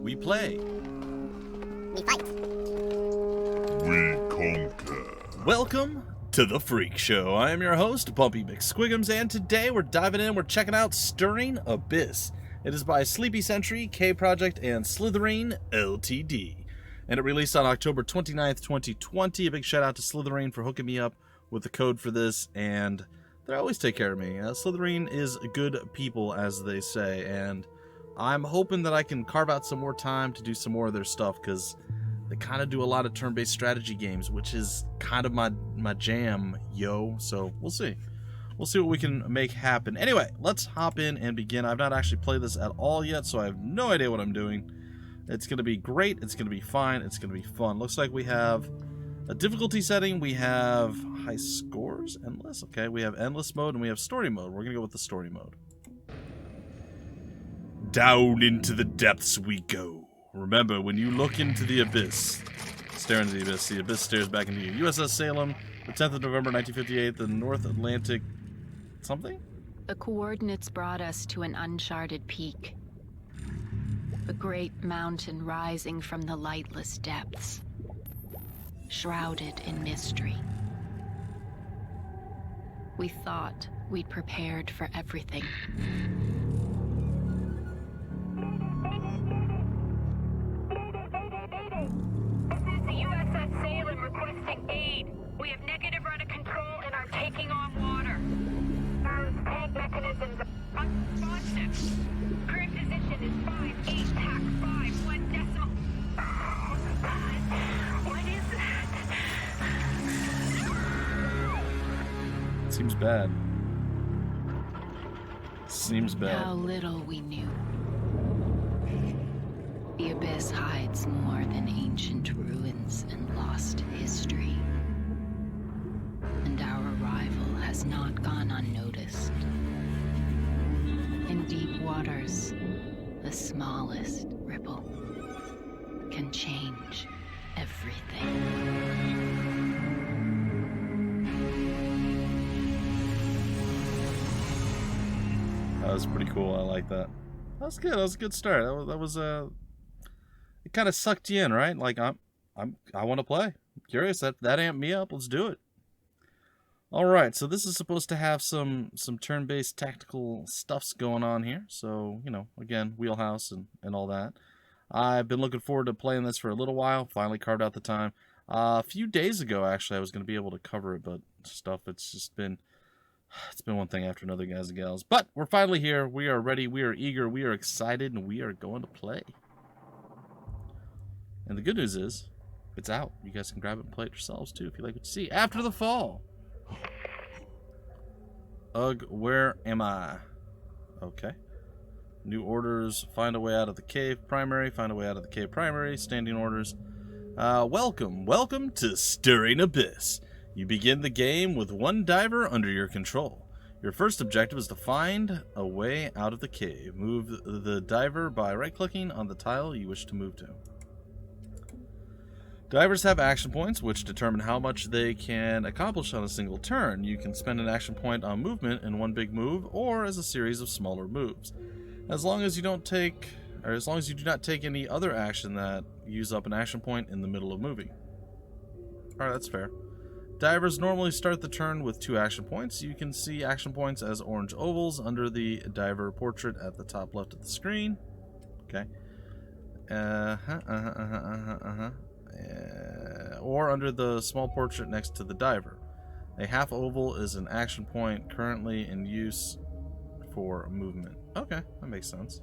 We play. We fight. We conquer. Welcome to The Freak Show. I am your host, BUMPY-MCSQUIGUMS, and today we're diving in, we're checking out Stirring Abyss. It is by Sleepy Sentry, K Project, and Slitherine, Ltd. And it released on October 29th, 2020. A big shout out to Slitherine for hooking me up with the code for this, and they always take care of me. Slitherine is good people, as they say, and I'm hoping that I can carve out some more time to do some more of their stuff, because they kind of do a lot of turn-based strategy games, which is kind of my jam, yo. So we'll see. We'll see what we can make happen. Anyway, let's hop in and begin. I've not actually played this at all yet, so I have no idea what I'm doing. It's going to be great. It's going to be fine. It's going to be fun. Looks like we have a difficulty setting. We have high scores, endless. Okay, we have endless mode, and we have story mode. We're going to go with the story mode. Down into the depths we go. Remember, when you look into the abyss, stare into the abyss stares back into you. USS Salem, the 10th of November, 1958, the North Atlantic... something? The coordinates brought us to an uncharted peak. A great mountain rising from the lightless depths, shrouded in mystery. We thought we'd prepared for everything. USS Salem requesting aid. We have negative rudder control and are taking on water. Our tank mechanisms are unresponsive. Current position is 5-8 tack 5 1 decimal. Oh my God. What is that? Seems bad. Seems bad. How little we knew. The abyss hides more than ancient ruins and lost history. And our arrival has not gone unnoticed. In deep waters, the smallest ripple can change everything. That was pretty cool. I like that. That was good. That was a good start. That was it kind of sucked you in, right? Like I want to play. I'm curious. That amped me up. Let's do it. All right. So this is supposed to have some turn-based tactical stuffs going on here. So, you know, again, wheelhouse and all that. I've been looking forward to playing this for a little while. Finally carved out the time. A few days ago, actually, I was going to be able to cover it, but stuff, it's been one thing after another, guys and gals. But we're finally here. We are ready. We are eager. We are excited, and we are going to play. And the good news is, it's out. You guys can grab it and play it yourselves, too, if you like what you see. After the Fall. Ugh, where am I? Okay. New orders. Find a way out of the cave. Primary. Find a way out of the cave. Primary. Standing orders. Welcome to Stirring Abyss. You begin the game with one diver under your control. Your first objective is to find a way out of the cave. Move the diver by right-clicking on the tile you wish to move to. Divers have action points, which determine how much they can accomplish on a single turn. You can spend an action point on movement in one big move, or as a series of smaller moves. As long as you do not take any other action that use up an action point in the middle of moving. Alright, that's fair. Divers normally start the turn with 2 action points. You can see action points as orange ovals under the diver portrait at the top left of the screen. Okay. Or under the small portrait next to the diver. A half oval is an action point currently in use for movement. Okay, that makes sense.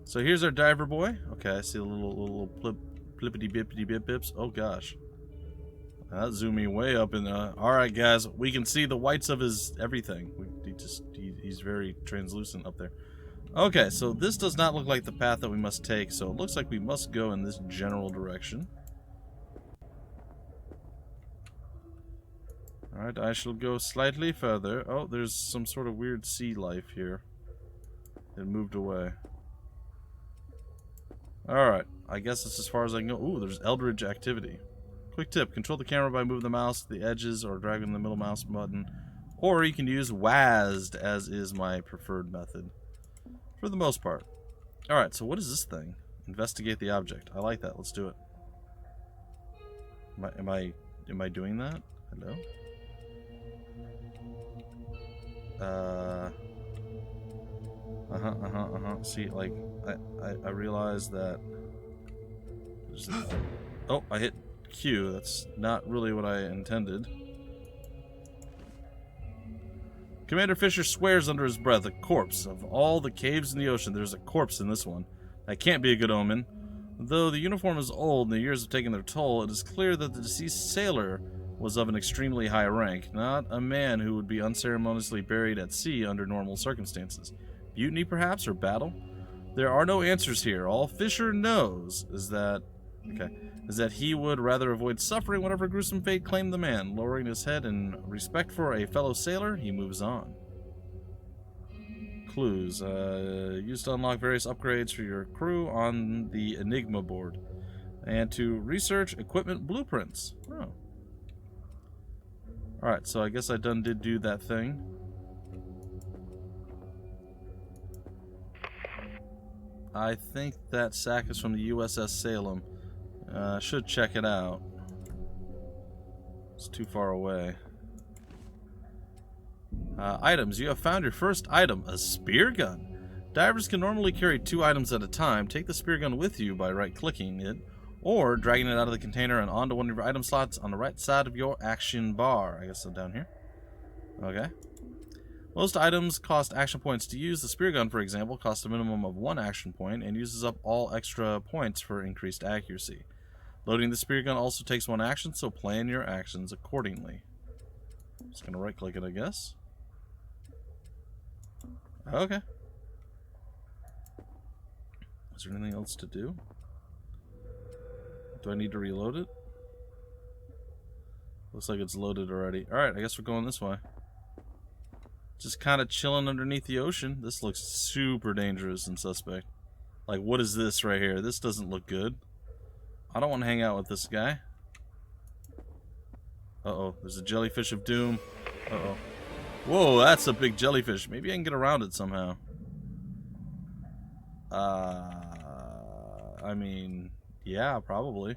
So here's our diver boy. Okay, I see a little flippity bippity bip bips. Oh gosh. That's zooming way up in the... Alright guys, we can see the whites of his everything. He's very translucent up there. Okay, so this does not look like the path that we must take, so it looks like we must go in this general direction. Alright, I shall go slightly further. Oh, there's some sort of weird sea life here. It moved away. Alright, I guess that's as far as I can go. Ooh, there's Eldritch activity. Quick tip, control the camera by moving the mouse to the edges or dragging the middle mouse button. Or you can use WASD, as is my preferred method. For the most part. Alright, so what is this thing? Investigate the object. I like that. Let's do it. Am I doing that? Hello? See, like, I realized that there's oh, I hit Q. That's not really what I intended. Commander Fisher swears under his breath, a corpse. Of all the caves in the ocean, there's a corpse in this one. That can't be a good omen. Though the uniform is old and the years have taken their toll, it is clear that the deceased sailor was of an extremely high rank, not a man who would be unceremoniously buried at sea under normal circumstances. Mutiny, perhaps, or battle? There are no answers here. All Fisher knows is that he would rather avoid suffering whatever gruesome fate claimed the man. Lowering his head in respect for a fellow sailor, he moves on. Clues. Used to unlock various upgrades for your crew on the Enigma board. And to research equipment blueprints. Oh. Alright, so I guess I did do that thing. I think that sack is from the USS Salem. Should check it out. It's too far away. Items. You have found your first item, a spear gun. Divers can normally carry 2 items at a time. Take the spear gun with you by right-clicking it, or dragging it out of the container and onto one of your item slots on the right side of your action bar. I guess I'm down here. Okay. Most items cost action points to use. The spear gun, for example, costs a minimum of 1 action point and uses up all extra points for increased accuracy. Loading the spear gun also takes 1 action, so plan your actions accordingly. Just gonna right-click it, I guess. Okay. Is there anything else to do? Do I need to reload it? Looks like it's loaded already. Alright, I guess we're going this way. Just kind of chilling underneath the ocean. This looks super dangerous and suspect. Like, what is this right here? This doesn't look good. I don't want to hang out with this guy. Uh-oh, there's a jellyfish of doom. Uh-oh. Whoa, that's a big jellyfish. Maybe I can get around it somehow. I mean, yeah, probably.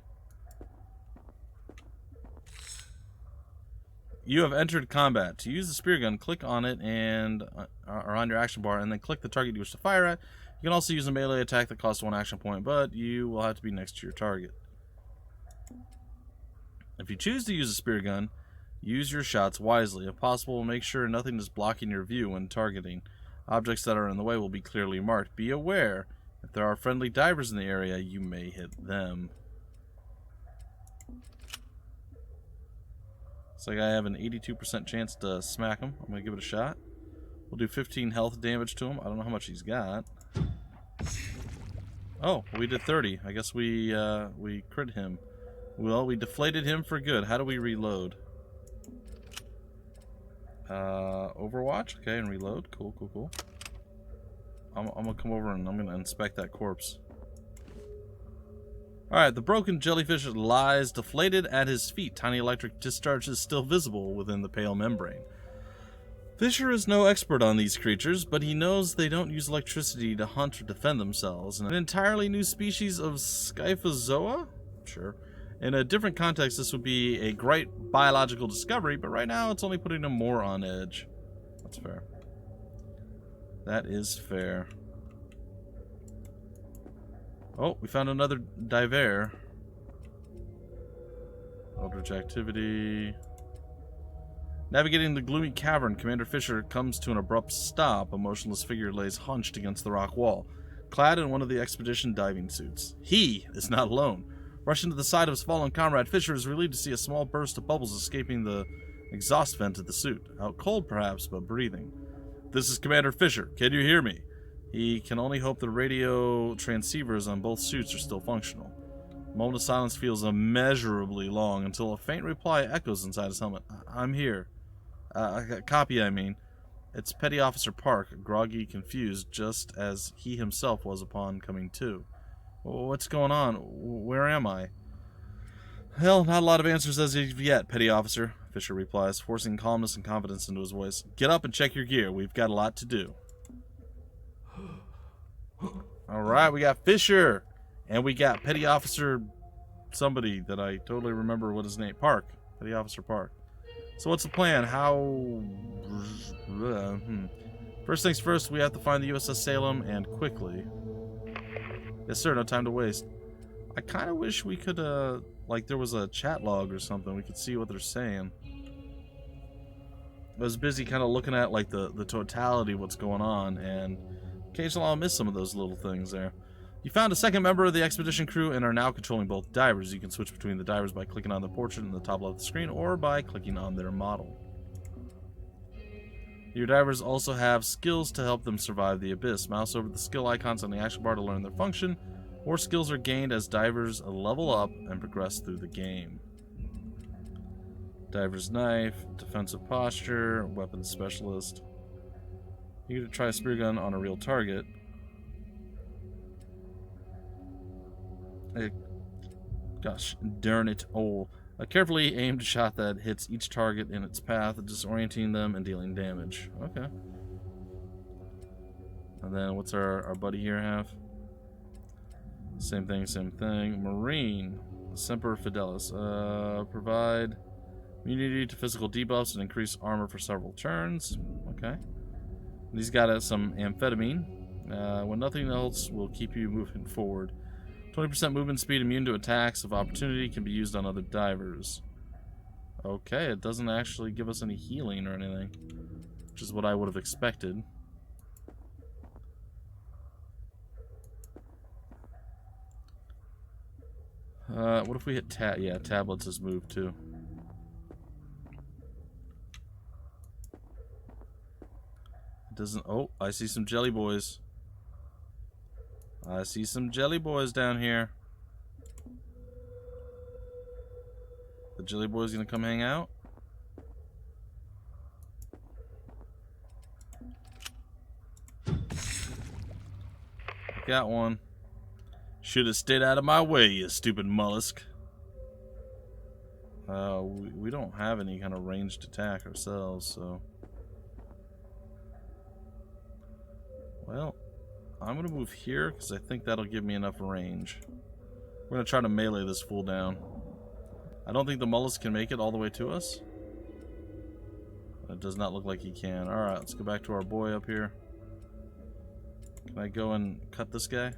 You have entered combat. To use the spear gun, click on it and or on your action bar, and then click the target you wish to fire at. You can also use a melee attack that costs 1 action point, but you will have to be next to your target. If you choose to use a spear gun, use your shots wisely. If possible, make sure nothing is blocking your view when targeting. Objects that are in the way will be clearly marked. Be aware, if there are friendly divers in the area, you may hit them. Looks like I have an 82% chance to smack him. I'm going to give it a shot. We'll do 15 health damage to him. I don't know how much he's got. Oh, we did 30. I guess we crit him. Well, we deflated him for good. How do we reload? Overwatch? Okay, and reload. Cool, cool, cool. I'm going to come over and I'm going to inspect that corpse. Alright, the broken jellyfish lies deflated at his feet. Tiny electric discharges still visible within the pale membrane. Fisher is no expert on these creatures, but he knows they don't use electricity to hunt or defend themselves. An entirely new species of Scyphozoa? Sure. In a different context, this would be a great biological discovery, but right now it's only putting him more on edge. That's fair. That is fair. Oh, we found another diver. Eldritch activity. Navigating the gloomy cavern, Commander Fisher comes to an abrupt stop. A motionless figure lays hunched against the rock wall, clad in one of the expedition diving suits. He is not alone. Rushing to the side of his fallen comrade, Fisher is relieved to see a small burst of bubbles escaping the exhaust vent of the suit. Out cold, perhaps, but breathing. This is Commander Fisher. Can you hear me? He can only hope the radio transceivers on both suits are still functional. A moment of silence feels immeasurably long until a faint reply echoes inside his helmet. I'm here. Copy, I mean. It's Petty Officer Park, groggy, confused, just as he himself was upon coming to. What's going on? Where am I? Hell, not a lot of answers as of yet, Petty Officer, Fisher replies, forcing calmness and confidence into his voice. Get up and check your gear. We've got a lot to do. Alright, we got Fisher. And we got Petty Officer somebody that I totally remember what his name. Park. Petty Officer Park. So what's the plan? How... First things first, we have to find the USS Salem, and quickly. Yes, sir, no time to waste. I kind of wish we could, like there was a chat log or something. We could see what they're saying. I was busy kind of looking at, like, the totality of what's going on, and occasionally I'll miss some of those little things there. You found a second member of the expedition crew and are now controlling both divers. You can switch between the divers by clicking on the portrait in the top left of the screen or by clicking on their model. Your divers also have skills to help them survive the abyss. Mouse over the skill icons on the action bar to learn their function. More skills are gained as divers level up and progress through the game. Diver's knife, defensive posture, weapons specialist. You get to try a spear gun on a real target. Gosh darn it. Oh, a carefully aimed shot that hits each target in its path, disorienting them and dealing damage. Okay. And then what's our buddy here have? Same thing, same thing. Marine. Semper Fidelis. Provide immunity to physical debuffs and increase armor for several turns. Okay. And he's got some amphetamine. When nothing else will keep you moving forward. 20% movement speed, immune to attacks of opportunity, can be used on other divers. Okay, it doesn't actually give us any healing or anything, which is what I would have expected. What if we hit yeah, tablets is moved too. It doesn't. Oh, I see some jelly boys. I see some jelly boys down here. The jelly boys gonna come hang out? Got one. Should have stayed out of my way, you stupid mollusk. We don't have any kind of ranged attack ourselves, so. Well, I'm gonna move here because I think that'll give me enough range. We're gonna try to melee this fool down. I don't think the mollusk can make it all the way to us. It does not look like he can. Alright, let's go back to our boy up here. Can I go and cut this guy?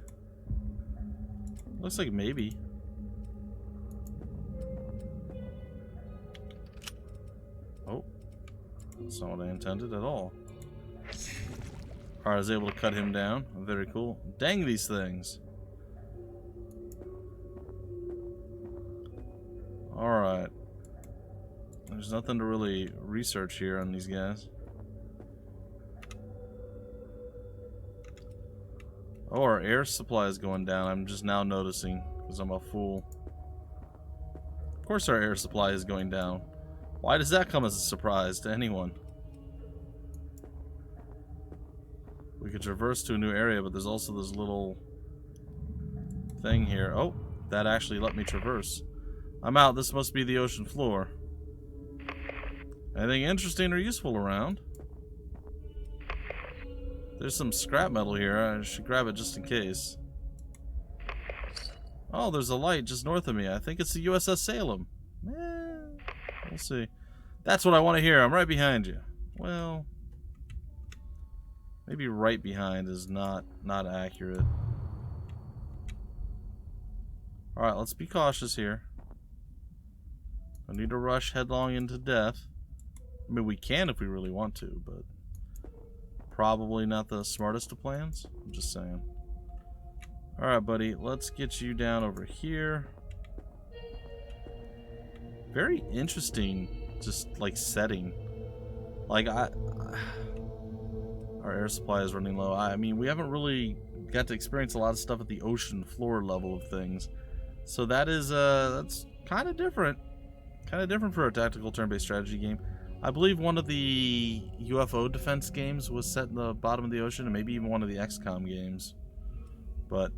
Looks like maybe. Oh. That's not what I intended at all. Alright, I was able to cut him down. Very cool. Dang these things. Alright. There's nothing to really research here on these guys. Oh, our air supply is going down. I'm just now noticing because I'm a fool. Of course our air supply is going down. Why does that come as a surprise to anyone? We could traverse to a new area, but there's also this little thing here. Oh, that actually let me traverse. I'm out. This must be the ocean floor. Anything interesting or useful around? There's some scrap metal here. I should grab it just in case. Oh, there's a light just north of me. I think it's the USS Salem. We'll see. That's what I want to hear. I'm right behind you. Well, maybe right behind is not accurate. Alright, let's be cautious here. No need to rush headlong into death. I mean, we can if we really want to, but probably not the smartest of plans. I'm just saying. Alright, buddy. Let's get you down over here. Very interesting, just like setting. Like, our air supply is running low. I mean, we haven't really got to experience a lot of stuff at the ocean floor level of things. So that is, that's kind of different. Kind of different for a tactical turn-based strategy game. I believe one of the UFO defense games was set in the bottom of the ocean, and maybe even one of the XCOM games. But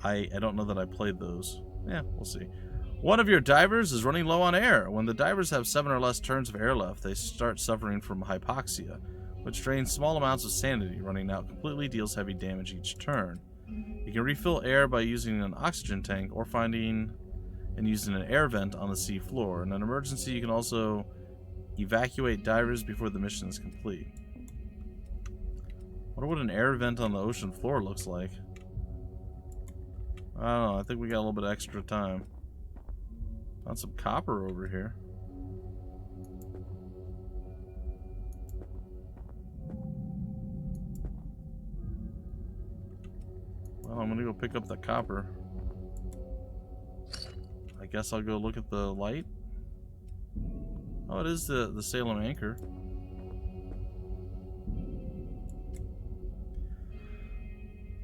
I don't know that I played those. Yeah, we'll see. One of your divers is running low on air. When the divers have 7 or less turns of air left, they start suffering from hypoxia, which drains small amounts of sanity. Running out completely deals heavy damage each turn. You can refill air by using an oxygen tank or finding and using an air vent on the sea floor. In an emergency, you can also evacuate divers before the mission is complete. I wonder what an air vent on the ocean floor looks like. I don't know. I think we got a little bit of extra time. Found some copper over here. Well, I'm gonna go pick up the copper. I guess I'll go look at the light. Oh, it is the Salem anchor.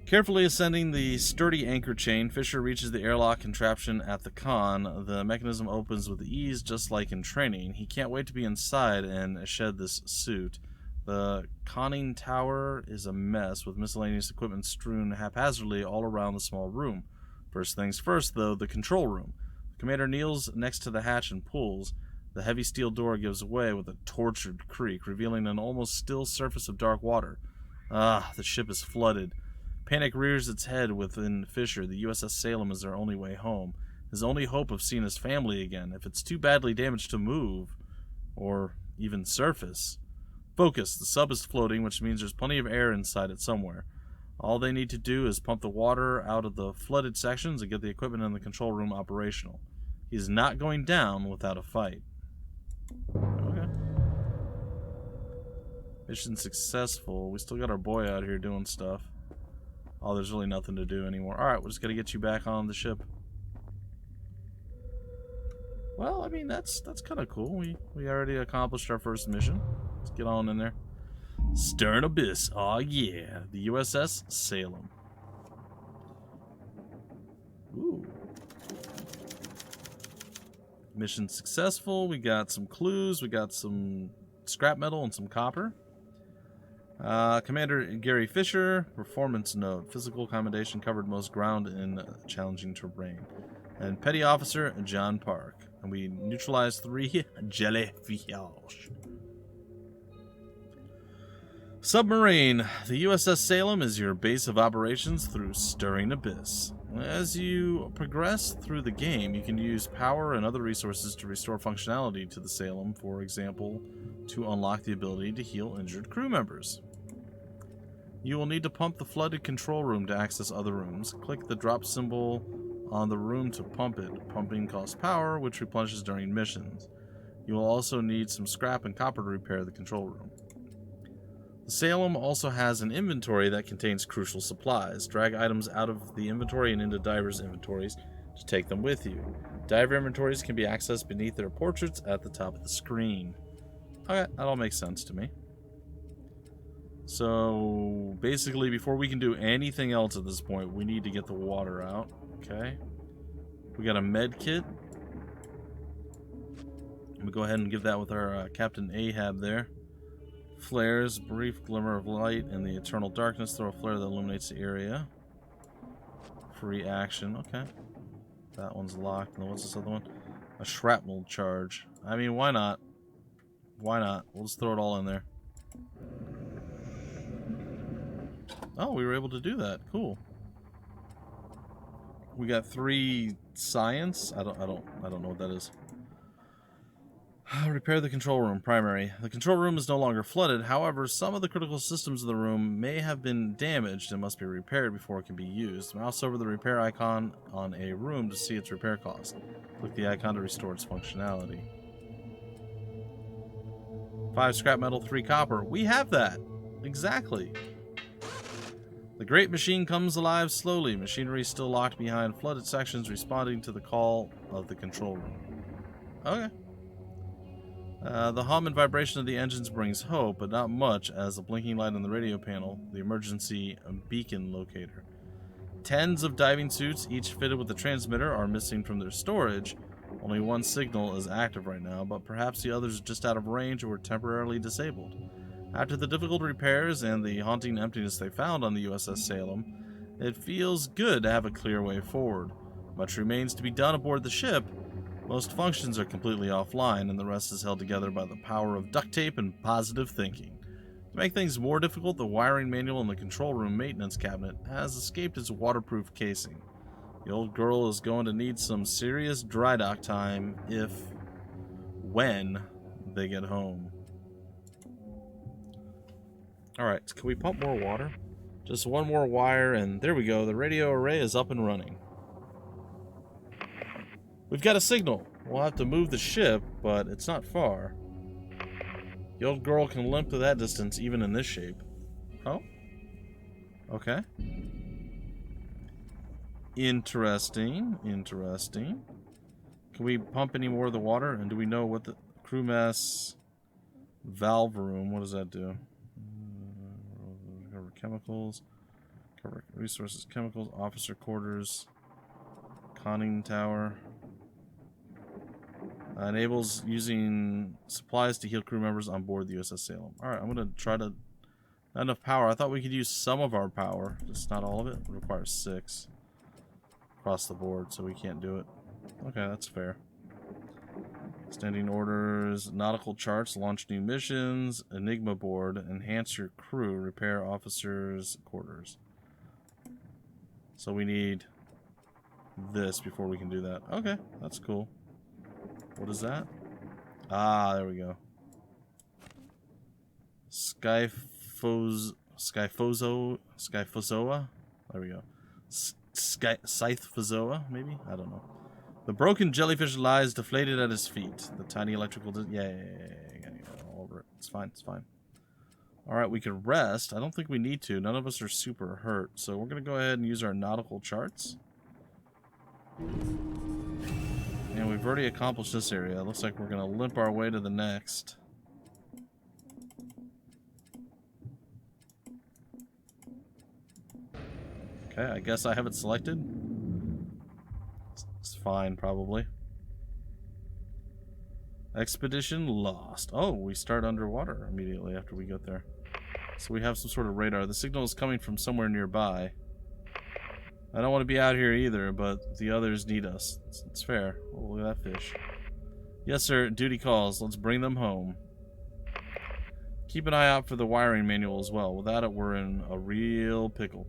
Carefully ascending the sturdy anchor chain, Fisher reaches the airlock contraption at the con. The mechanism opens with ease, just like in training. He can't wait to be inside and shed this suit. The conning tower is a mess, with miscellaneous equipment strewn haphazardly all around the small room. First things first, though, the control room. The commander kneels next to the hatch and pulls. The heavy steel door gives way with a tortured creak, revealing an almost still surface of dark water. Ah, the ship is flooded. Panic rears its head within Fisher. The USS Salem is their only way home. His only hope of seeing his family again, if it's too badly damaged to move, or even surface. Focus. The sub is floating, which means there's plenty of air inside it somewhere. All they need to do is pump the water out of the flooded sections and get the equipment in the control room operational. He's not going down without a fight. Okay. Mission successful. We still got our boy out here doing stuff. Oh, there's really nothing to do anymore. Alright, we're just gonna get you back on the ship. Well, I mean, that's kind of cool. We already accomplished our first mission. Let's get on in there. Stern Abyss. Oh yeah, the USS Salem. Ooh. Mission successful. We got some clues. We got some scrap metal and some copper. Commander Gary Fisher, performance note. Physical accommodation covered most ground in challenging terrain. And Petty Officer John Park. And we neutralized 3 jellyfish. Submarine. The USS Salem is your base of operations through Stirring Abyss. As you progress through the game, you can use power and other resources to restore functionality to the Salem, for example, to unlock the ability to heal injured crew members. You will need to pump the flooded control room to access other rooms. Click the drop symbol on the room to pump it. Pumping costs power, which replenishes during missions. You will also need some scrap and copper to repair the control room. The Salem also has an inventory that contains crucial supplies. Drag items out of the inventory and into divers' inventories to take them with you. Diver inventories can be accessed beneath their portraits at the top of the screen. Okay, that all makes sense to me. So, basically, before we can do anything else at this point, we need to get the water out. Okay. We got a med kit. We'll go ahead and give that with our Captain Ahab there. Flares, brief glimmer of light in the eternal darkness. Throw a flare that illuminates the area. Free action. Okay. That one's locked. And what's this other one? A shrapnel charge. I mean, why not? Why not? We'll just throw it all in there. Oh, we were able to do that. Cool. We got 3 science. I don't know what that is. Repair the control room. Primary. The control room is no longer flooded. However, some of the critical systems of the room may have been damaged and must be repaired before it can be used. Mouse over the repair icon on a room to see its repair cost. Click the icon to restore its functionality. 5 scrap metal, 3 copper. We have that. Exactly. The great machine comes alive slowly. Machinery still locked behind flooded sections, responding to the call of the control room. Okay. The hum and vibration of the engines brings hope, but not much, as the blinking light on the radio panel, the emergency beacon locator. Tens of diving suits, each fitted with a transmitter, are missing from their storage. Only one signal is active right now, but perhaps the others are just out of range or were temporarily disabled. After the difficult repairs and the haunting emptiness they found on the USS Salem, it feels good to have a clear way forward. Much remains to be done aboard the ship. Most functions are completely offline, and the rest is held together by the power of duct tape and positive thinking. To make things more difficult, the wiring manual in the control room maintenance cabinet has escaped its waterproof casing. The old girl is going to need some serious dry dock time when they get home. Alright, can we pump more water? Just one more wire, and there we go. The radio array is up and running. We've got a signal. We'll have to move the ship, but it's not far. The old girl can limp to that distance even in this shape. Oh? Okay. Interesting. Interesting. Can we pump any more of the water? And do we know what the crew mess valve room, what does that do? Cover chemicals. Cover resources, chemicals, officer quarters, conning tower. Enables using supplies to heal crew members on board the USS Salem. Alright, I'm going to try to... Not enough power. I thought we could use some of our power. Just not all of it. It requires 6 across the board, so we can't do it. Okay, that's fair. Standing orders, nautical charts, launch new missions, Enigma board, enhance your crew, repair officers' quarters. So we need this before we can do that. Okay, that's cool. What is that? Ah, there we go. Scythozoa? There we go. Scythozoa, maybe? I don't know. The broken jellyfish lies deflated at his feet. The tiny electrical... Yeah, gotta get all over it. It's fine, it's fine. Alright, we can rest. I don't think we need to. None of us are super hurt. So we're going to go ahead and use our nautical charts. And we've already accomplished this area. It looks like we're going to limp our way to the next. Okay, I guess I have it selected. It's fine, probably. Expedition lost. Oh, we start underwater immediately after we get there. So we have some sort of radar. The signal is coming from somewhere nearby. I don't want to be out here either, but the others need us. It's fair. Oh, look at that fish. Yes, sir. Duty calls. Let's bring them home. Keep an eye out for the wiring manual as well. Without it, we're in a real pickle.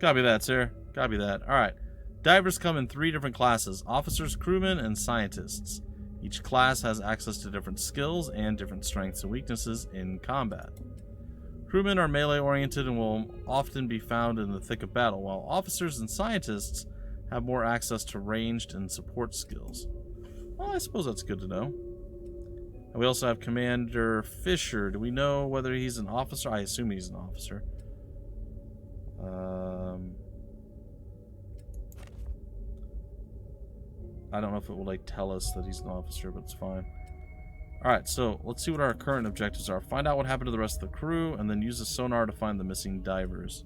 Copy that, sir. Copy that. Alright. Divers come in 3 different classes. Officers, crewmen, and scientists. Each class has access to different skills and different strengths and weaknesses in combat. Crewmen are melee-oriented and will often be found in the thick of battle, while officers and scientists have more access to ranged and support skills. Well, I suppose that's good to know. And we also have Commander Fisher. Do we know whether he's an officer? I assume he's an officer. I don't know if it will like tell us that he's an officer, but it's fine. Alright, so let's see what our current objectives are. Find out what happened to the rest of the crew, and then use the sonar to find the missing divers.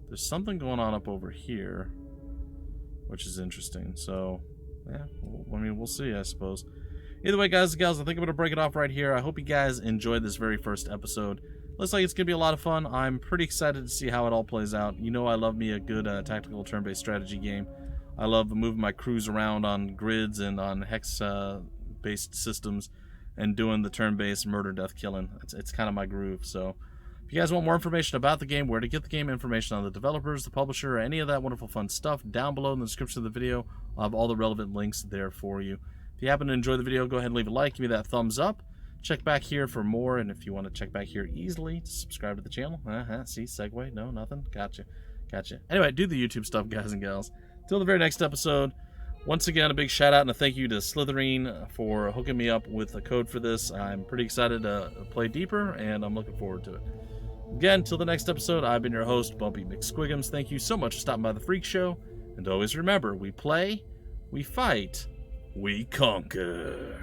There's something going on up over here, which is interesting. So, yeah, I mean, we'll see, I suppose. Either way, guys and gals, I think I'm going to break it off right here. I hope you guys enjoyed this very first episode. Looks like it's going to be a lot of fun. I'm pretty excited to see how it all plays out. You know I love me a good tactical turn-based strategy game. I love moving my crews around on grids and on hex-based systems and doing the turn-based murder-death killing. It's kind of my groove. So if you guys want more information about the game, where to get the game, information on the developers, the publisher, or any of that wonderful fun stuff, down below in the description of the video, I'll have all the relevant links there for you. If you happen to enjoy the video, go ahead and leave a like, give me that thumbs up. Check back here for more, and if you want to check back here easily, subscribe to the channel. See, segue? No, nothing? Gotcha. Anyway, do the YouTube stuff, guys and gals. Till the very next episode, once again, a big shout out and a thank you to Slitherine for hooking me up with a code for this. I'm pretty excited to play deeper, and I'm looking forward to it. Again, till the next episode, I've been your host, BUMPY-MCSQUIGUMS. Thank you so much for stopping by the Freak Show, and always remember, we play, we fight, we conquer.